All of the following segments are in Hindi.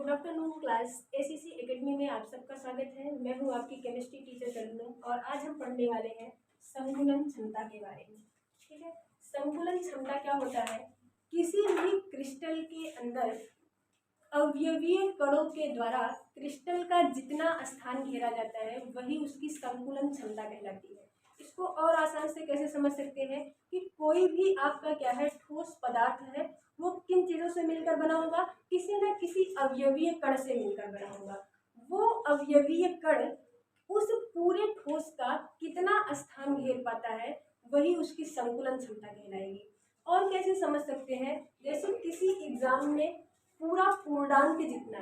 Good afternoon class. ACC academy में आप सबका स्वागत है। मैं हूं आपकी केमिस्ट्री टीचर तरन्नुम और आज हम पढ़ने वाले हैं संकुलन क्षमता के बारे में। ठीक है, संकुलन क्षमता क्या होता है? किसी भी क्रिस्टल के अंदर अवयवीय कणों के द्वारा क्रिस्टल का जितना स्थान घेरा जाता है वही उसकी संकुलन क्षमता कहलाती है। इसको और आसान से कैसे समझ सकते हैं कि कोई भी आपका क्या है, ठोस पदार्थ है, वो किन चीज़ों से मिलकर बना होगा? किसी न किसी अवयवीय कण से मिलकर बना होगा। वो अवयवीय कण उस पूरे ठोस का कितना स्थान घेर पाता है वही उसकी संकुलन क्षमता कहलाएगी। और कैसे समझ सकते हैं? जैसे किसी एग्जाम में पूरा पूर्णांक जितना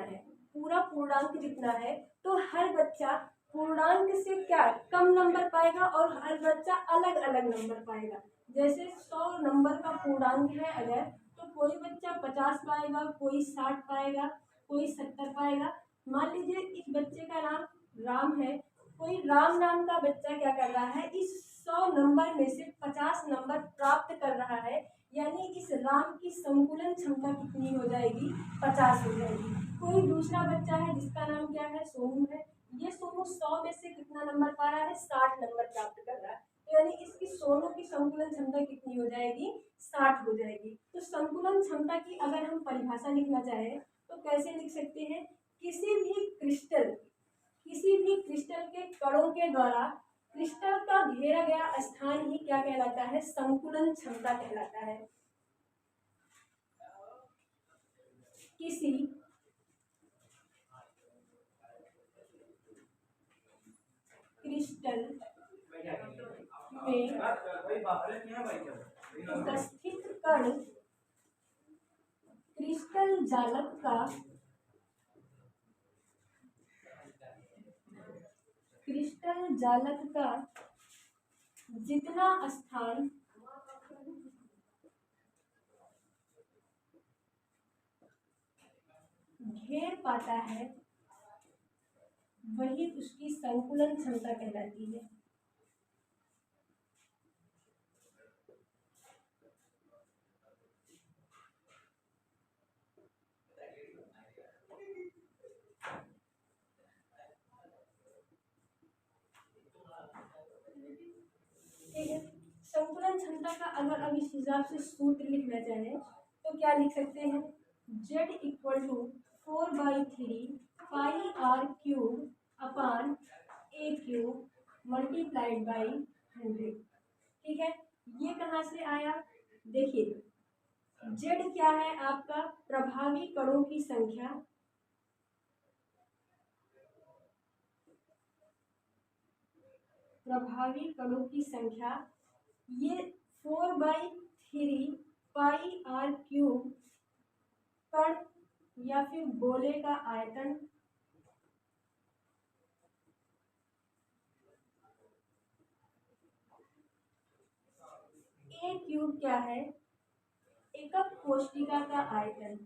है तो हर बच्चा पूर्णांक से क्या कम नंबर पाएगा और हर बच्चा अलग अलग नंबर पाएगा। जैसे 100 नंबर का पूर्णांक है अगर, तो कोई बच्चा 50 पाएगा, कोई 60 पाएगा, कोई 70 पाएगा। मान लीजिए इस बच्चे का नाम राम है, कोई राम नाम का बच्चा क्या कर रहा है, इस 100 नंबर में से 50 नंबर प्राप्त कर रहा है, यानी इस राम की संकुलन क्षमता कितनी हो जाएगी? 50 हो जाएगी। कोई दूसरा बच्चा है जिसका नाम क्या है, सोनू है, ये सोनू 100 में से कितना नंबर पा रहा है? 60 नंबर प्राप्त कर रहा है, यानी इसकी सोनू की संकुलन क्षमता कितनी हो जाएगी? 60 हो जाएगी। तो संकुलन क्षमता की अगर हम परिभाषा लिखना चाहें तो कैसे लिख सकते हैं? किसी भी क्रिस्टल के कणों के द्वारा क्रिस्टल का घेरा गया स्थान ही क्या कहलाता है? संकुलन क्षमता कहलाता है। किसी क्रिस्टल में उपस्थित कण क्रिस्टल जालक का जितना स्थान घेर पाता है वही उसकी संकुलन क्षमता कहलाती है। ठीक है, संकुलन क्षमता का अगर अब इस हिसाब से सूत्र लिखना चाहे तो क्या लिख सकते हैं? Z equal to 4/3 pi are cube upon A cube multiplied by 100। ठीक है, ये कहाँ से आया? देखिए, Z क्या है आपका? प्रभावी कणों की संख्या, ये 4/3 पाई आर क्यूब कण या फिर गोले का आयतन, ए क्यूब क्या है? एकक कोशिका का आयतन।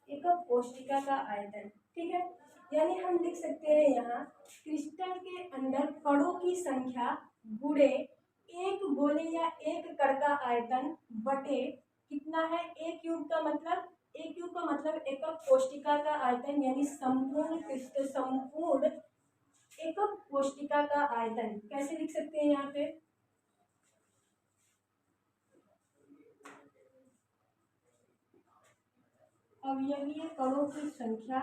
एकक कोशिका का आयतन। ठीक है, यानी हम लिख सकते हैं यहाँ क्रिस्टल के अंदर कणों की संख्या गुणे एक गोले या एक कण का आयतन बटे कितना है? ए क्यूब का मतलब एकक कोशिका का आयतन, यानी संपूर्ण एकक कोशिका का आयतन। कैसे लिख सकते हैं यहाँ पे? अवयवीय कणों की संख्या,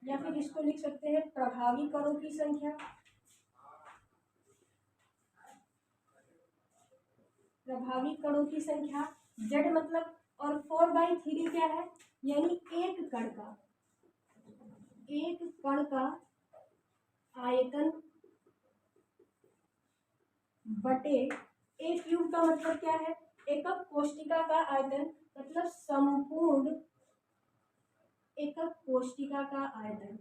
या फिर इसको लिख सकते हैं प्रभावी कणों की संख्या। Z मतलब, और 4/3 क्या है? यानी एक कण का आयतन बटे ए क्यूब का मतलब क्या है? एकक कोशिका का आयतन, मतलब संपूर्ण एकक कोशिका का आयतन।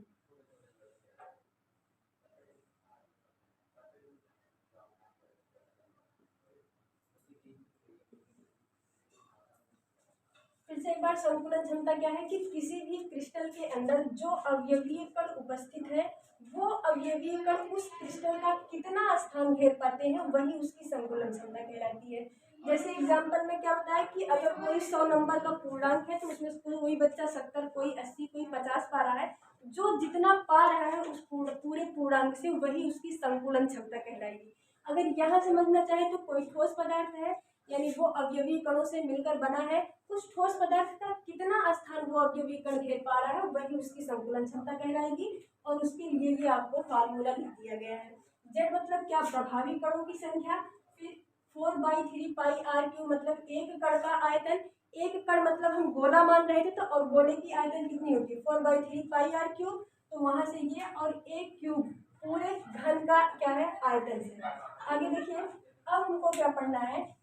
फिर से एक बार, संकुलन क्षमता क्या है कि किसी भी क्रिस्टल के अंदर जो अवयवीय कण उपस्थित है वो अवयवीय कण उस क्रिस्टल का कितना स्थान घेर पाते हैं वही उसकी संकुलन क्षमता कहलाती है। जैसे एग्जाम्पल में क्या होता है कि अगर कोई 100 नंबर का पूर्णांक है तो उसमें से कोई बच्चा 70, कोई 80, कोई 50 पा रहा है। जो जितना पा रहा है उस पूरे पूर्णांक से वही उसकी संकुलन क्षमता कहलाएगी। अगर यहाँ समझना चाहे तो कोई ठोस पदार्थ है यानी वो अवयवी कणों से मिलकर बना है, उस ठोस पदार्थ का कितना स्थान वो अवयवी कण घेर पा रहा है वही उसकी संकुलन क्षमता कहलाएगी। और उसके लिए भी आपको फार्मूला लिख दिया गया है। जेड मतलब क्या, प्रभावी कणों की संख्या। फिर 4/3 पाई आर क्यू मतलब एक कण का आयतन। एक कण मतलब हम गोला मान रहे थे तो, और गोले की आयतन कितनी होगी 4/3 पाई आर क्यू। तो वहां से ये और एक क्यूब पूरे घन का क्या है आयतन है। आगे देखिए अब हमको क्या पढ़ना है,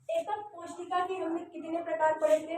एकक कोशिका के हमने कितने प्रकार पढ़े थे,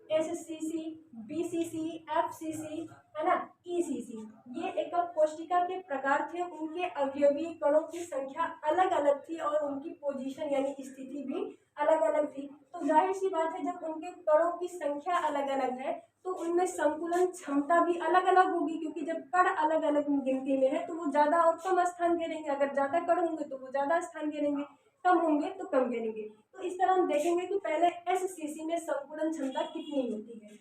एससीसी, बीसीसी, एफसीसी, है ना, ईसीसी। ये एकक कोशिका के प्रकार थे, उनके अवयवीय कणों की संख्या अलग अलग थी और उनकी पोजीशन यानी स्थिति भी अलग अलग थी। तो जाहिर सी बात है जब उनके कणों की संख्या अलग अलग है तो उनमें संकुलन क्षमता भी अलग अलग होगी, क्योंकि जब कण अलग अलग गिनती में है तो वो ज्यादा और कम स्थान घेरेंगे। अगर ज्यादा कण होंगे तो वो ज्यादा स्थान घेरेंगे, कम होंगे तो कम घेरेंगे। तो इस तरह हम देखेंगे कि पहले एससीसी में संकुलन क्षमता कितनी होती है।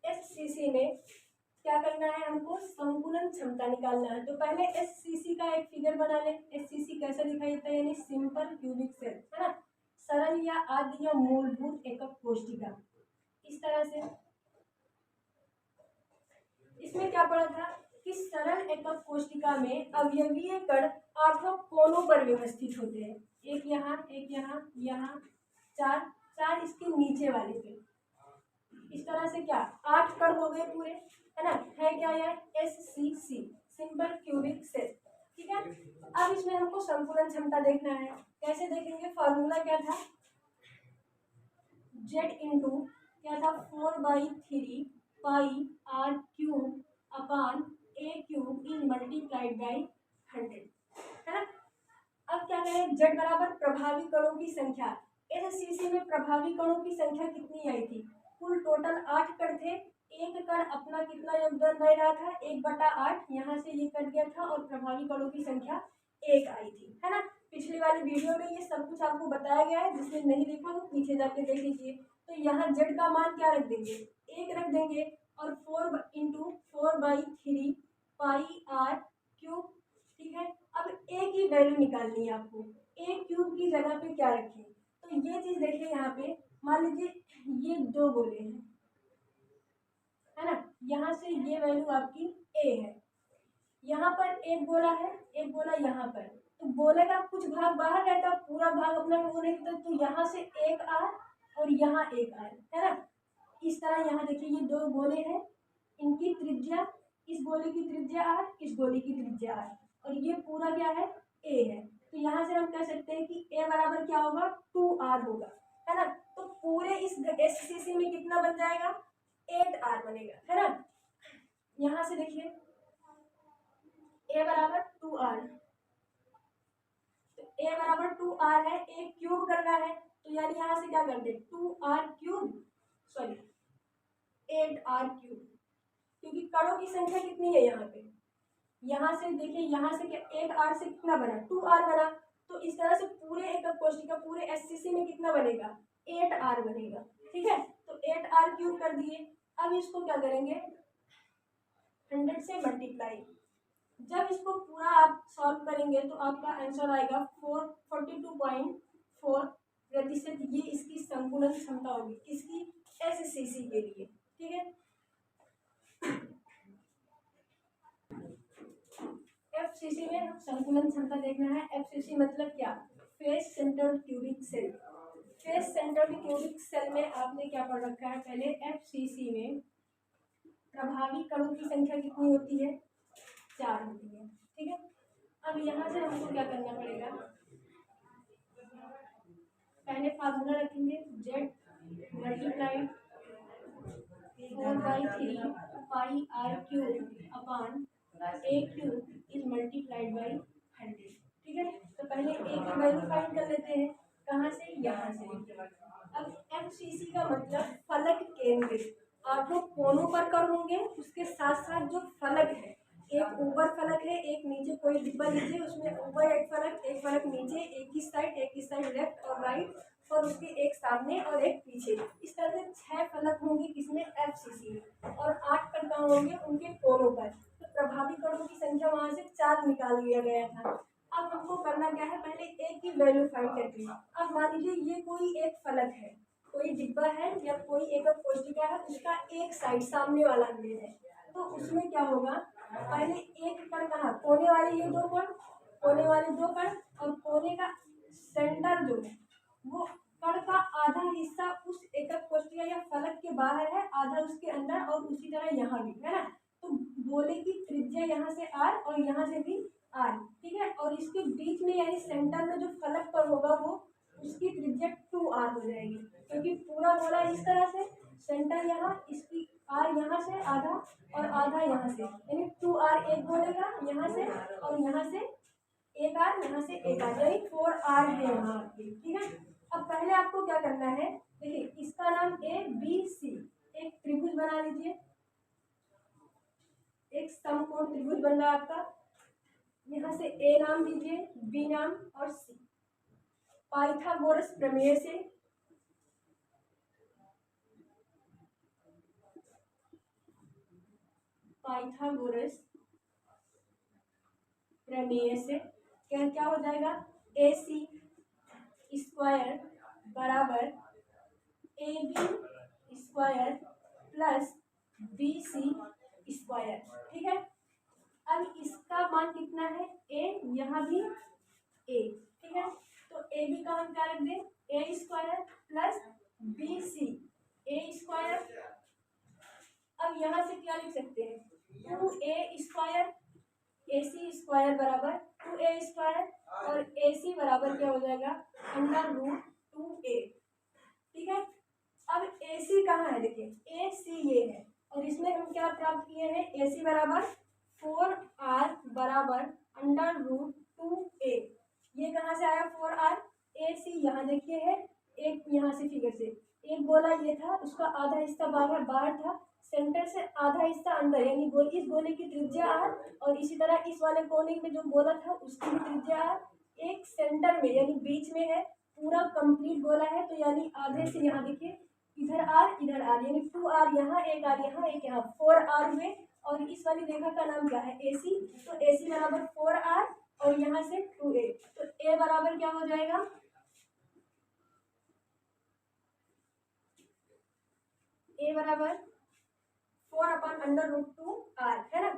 एससीसी में क्या करना है, हमको संकुलन क्षमता निकालना है। तो पहले एससीसी का एक फिगर बना ले। एससीसी कैसा दिखाई देता है, यानी सिंपल क्यूबिक सेल, है ना, सरल या आदि या मूलभूत एकक कोशिका, इस तरह से। इसमें क्या पढ़ा था कि सरल एकक कोशिका में अवयवीय कण 8 कोनों पर व्यवस्थित होते हैं। एक यहाँ, एक यहाँ, यहाँ, चार, चार इसके नीचे वाले पे। इस तरह से क्या 8 कण हो गए पूरे, है ना, है क्या यह एससीसी, सिंपल क्यूबिक सेल। ठीक है, अब इसमें हमको संकुलन क्षमता देखना है। कैसे देखेंगे, फॉर्मूला क्या था, जेड इंटू क्या था 4/3 pi are cube upon A cube in multiplied by 100, है ना। अब क्या करें, जेड बराबर प्रभावी कणों की संख्या। एससीसी में प्रभावी कणों की संख्या कितनी आई थी, कुल टोटल 8 कण थे। एक कण अपना कितना योगदान दे रहा था, 1/8, यहाँ से ये कट गया था और प्रभावी कणों की संख्या 1 आई थी, है ना। पिछली वाली वीडियो में ये सब कुछ आपको बताया गया है, जिसने नहीं देखा वो पीछे जाके देख लीजिए। तो यहाँ जेड का मान क्या रख देंगे, 1 रख देंगे, और 4 इंटू 4/3 पाई आर क्यूब। ठीक है, अब ए की वैल्यू निकालनी है आपको। ए क्यूब की जगह पे क्या रखें, तो ये चीज देखिए यहाँ पे, मान लीजिए ये 2 गोले हैं, है ना, यहाँ से ये वैल्यू आपकी ए है। यहाँ पर एक गोला है, एक गोला यहाँ पर, तो गोले का कुछ भाग बाहर रहता है, पूरा भाग अपना वो रहता है। तो यहाँ से एक आर और यहाँ एक आर, है ना। इस तरह यहाँ देखिए ये 2 गोले हैं, इनकी त्रिज्या, इस गोले की त्रिज्या आर, इस गोले की त्रिज्या आर, और ये पूरा क्या है ए है। तो यहाँ से हम कह सकते हैं कि ए बराबर क्या होगा 2r होगा, है ना। तो पूरे इस एससीसी में कितना बन जाएगा 8r बनेगा, है ना। यहाँ से देखिए ए बराबर 2r, तो ए बराबर 2r है, ए क्यूब करना है तो यानी यहाँ से क्या कर दे 2r cube, sorry 8r cube, क्योंकि कणों की संख्या कितनी है यहाँ पे। यहाँ से देखिए, यहाँ से क्या 8r से कितना बना 2r बना, तो इस तरह से पूरे एकक कोशिका पूरे एससीसी में कितना बनेगा 8r बनेगा। ठीक है, तो 8r क्यूब कर दिए। अब इसको क्या करेंगे 100 से मल्टीप्लाई। जब इसको पूरा आप सॉल्व करेंगे तो आपका आंसर आएगा 42.4%। ये इसकी संकुलन क्षमता होगी, किसकी एससीसी के लिए। ठीक है, एफसीसी में संकुलन क्षमता देखना है। एफसीसी मतलब क्या, face centered cubic cell. Face centered cubic cell में आपने क्या पढ़ रखा है, पहले एफसीसी में प्रभावी कणों की संख्या कितनी होती है 4 होती है। ठीक है, अब यहाँ से हमको क्या करना पड़ेगा, पहले फार्मूला रखेंगे Z multiplied 4/3 pi are cube upon A cube is multiplied by 100। ठीक है, तो पहले ए की वैल्यू फाइंड कर लेते हैं, कहाँ से, यहाँ से। FCC का मतलब फलक केंद्रित। आप लोग कोनों पर कर होंगे, उसके साथ साथ जो फलक है, एक ऊपर फलक है, एक नीचे, कोई डिब्बा लीजिए उसमें ऊपर एक फलक नीचे, एक ही साइड लेफ्ट और राइट, और उसके एक सामने और एक पीछे। इस तरह से 6 फलक होंगे किसमें, FCC में, और 8 कण होंगे उनके कोनों पर। तो प्रभावी कणों की संख्या वहां से 4 निकाल लिया गया था। अब हमको करना क्या है, पहले ए की वैल्यू फाइंड करके। अब मान लीजिए ये कोई एक फलक है, कोई डिब्बा है या कोई एकक कोशिका है, उसका एक साइड सामने वाला अंग्रेज है, तो उसमें क्या होगा, पहले एक कण कहाँ, कोने वाले ये 2 कण, कोने वाले 2 कण, और कोने का सेंटर जो है वो कण का आधा हिस्सा उस एकक कोशिका या फलक के बाहर है, आधा उसके अंदर, और उसी तरह यहाँ भी है ना। तो गोले की त्रिज्या यहाँ से r और यहाँ से भी r, ठीक है, और इसके बीच में यानी सेंटर में जो फलक पर होगा वो उसकी त्रिज्या 2r हो जाएगी, क्योंकि पूरा गोला इस तरह से, सेंटर यहाँ, इसकी r यहाँ से आधा और आधा यहाँ से, यानी 2r एक गोले का यहाँ से, और यहाँ से एक r, यहाँ से एक r, यानी 4r है यहाँ आपकी, ठीक है। अब पहले आपको क्या करना है, देखिए इसका नाम ABC, एक त्रिभुज बना लीजिए, एक समकोण त्रिभुज बन रहा है आपका। यहाँ से A नाम दीजिए, B नाम और C। पाइथागोरस प्रमेय से क्या क्या हो जाएगा, AC स्क्वायर बराबर AB square plus BC square, ठीक है। अब इसका मान कितना है, A, यहाँ भी A, ठीक है। तो AB का हम क्या रख दें, A square plus BC A square. अब यहाँ से क्या लिख सकते हैं, 2A स्क्वायर, AC स्क्वायर बराबर 2A स्क्वायर, और AC बराबर क्या हो जाएगा, √2A, ठीक है। अब AC कहाँ है, देखिए AC ये है, और इसमें हम क्या प्राप्त किए हैं, AC बराबर 4r बराबर √2A। ये कहाँ से आया 4r, AC यहाँ देखिए है, एक यहाँ से फिगर से एक गोला ये था, उसका आधा हिस्सा बाहर था, सेंटर से आधा हिस्सा अंदर, यानी इस गोले की त्रिज्या r, और इसी तरह इस वाले कोने में जो गोला था उसकी भी त्रिज्या r, एक सेंटर में यानी बीच में है, पूरा कंप्लीट गोला है, तो यानी आधे से यहाँ देखिए इधर r इधर r, यानी 2r यहाँ, एक r यहाँ, एक यहाँ, 4r में, और इस वाली रेखा का नाम क्या है, AC। तो AC बराबर 4r और यहाँ से 2A, तो A बराबर क्या हो जाएगा, A बराबर 4/√2r, है ना।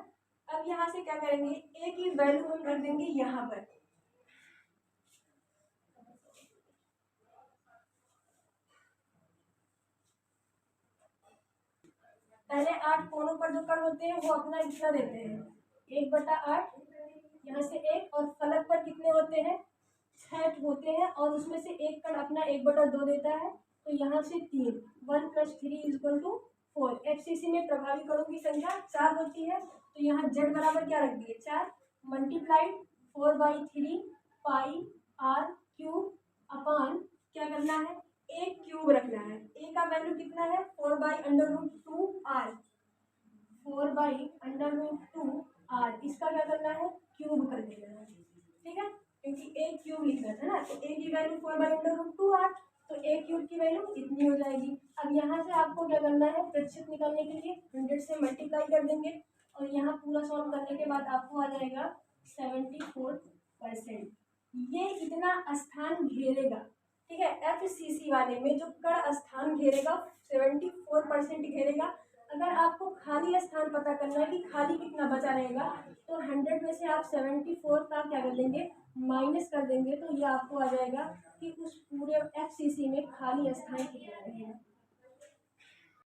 अब यहाँ से क्या करेंगे, A की वैल्यू हम रख देंगे यहाँ पर, पहले 8 कोनों पर जो कण होते हैं वो अपना इतना देते हैं, 1/8, यहाँ से 1, और फलक पर कितने होते हैं, 6 होते हैं, और उसमें से एक कण अपना 1/2 देता है, तो यहाँ से 3, 1 + 3 = 4। FCC में प्रभावी कणों की संख्या 4 होती है, तो यहाँ Z बराबर क्या रख दिए, 4 मल्टीप्लाइड 4/3 पाई r³ अपान क्या करना है, A³ रखना है। A का वैल्यू कितना है, 4/√2r, 4/√2r, इसका क्या करना है, क्यूब कर देना है, ठीक है, क्योंकि A³ लिखना था ना, तो A की वैल्यू 4/√2r, तो A³ की वैल्यू इतनी हो जाएगी। अब यहाँ से आपको क्या करना है, प्रतिशत निकालने के लिए 100 से मल्टीप्लाई कर देंगे, और यहाँ पूरा सॉल्व करने के बाद आपको आ जाएगा 74%। ये इतना स्थान घेरेगा, ठीक है। FCC वाले में जो कण स्थान घेरेगा 74% घेरेगा। अगर आपको खाली स्थान पता करना है कि खाली कितना बचा रहेगा, तो 100 में से आप 74 का क्या कर देंगे, माइनस कर देंगे, तो ये आपको आ जाएगा कि उस पूरे FCC में खाली स्थान कितना रहेगा।